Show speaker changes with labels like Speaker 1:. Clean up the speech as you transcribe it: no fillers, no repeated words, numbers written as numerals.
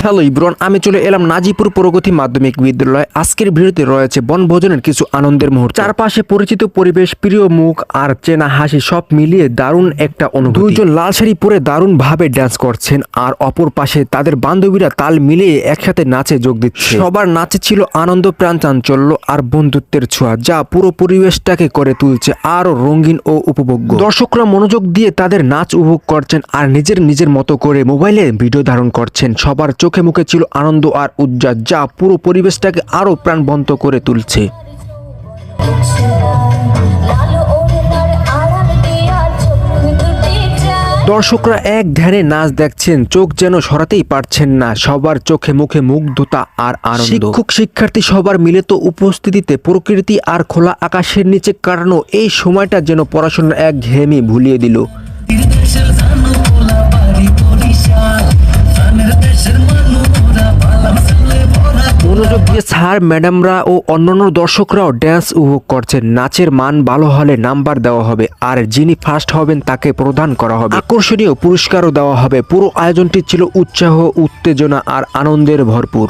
Speaker 1: Hello ইব্রন, আমি চলে এলাম নাজিপুর প্রগতি মাধ্যমিক বিদ্যালয়। আজকের ভিডিওতে রয়েছে বনভোজনের কিছু আনন্দের মুহূর্ত। চারপাশে পরিচিত পরিবেশ, প্রিয় মুখ আর চেনা হাসি সব মিলিয়ে দারুণ একটা অনুভূতি। দুইজন লাল শাড়ি পরে দারুণ ভাবে ডান্স করছেন আর অপর পাশে তাদের বান্ধবীরা তাল মিলিয়ে একসাথে নাচে যোগ দিচ্ছে। সবার নাচে ছিল আনন্দ, প্রাণ চাঞ্চল্য আর বন্ধুত্বের ছোঁয়া, যা পুরো পরিবেশটাকে করে তুলছে আরো রঙিন ও উপভোগ্য। দর্শকরা মনোযোগ দিয়ে তাদের নাচ উপভোগ করছেন আর নিজের মতো করে মোবাইলে ভিডিও ধারণ করছেন। সবার চোখে মুখে ছিল আনন্দ আর উজ্জ্বল, যা পুরো পরিবেশটাকে আরো প্রাণবন্ত করে তুলছে। দর্শকরা এক ধ্যানে নাচ দেখছেন, চোখ যেন সরাতেই পারছেন না। সবার চোখে মুখে মুগ্ধতা আর আনন্দ। শিক্ষক শিক্ষার্থী সবার মিলিত উপস্থিতিতে প্রকৃতি আর খোলা আকাশের নিচে কাটানো এই সময়টা যেন পড়াশোনার এক ঘেয়েমি ভুলিয়ে দিল। মনোযোগ দিয়ে স্যার, ম্যাডামরা ও অন্যান্য দর্শকরাও ড্যান্স উপভোগ করছেন। নাচের মান ভালো হলে নাম্বার দেওয়া হবে আর যিনি ফার্স্ট হবেন তাকে প্রদান করা হবে আকর্ষণীয় পুরস্কারও দেওয়া হবে। পুরো আয়োজনটি ছিল উৎসাহ, উত্তেজনা আর আনন্দের ভরপুর।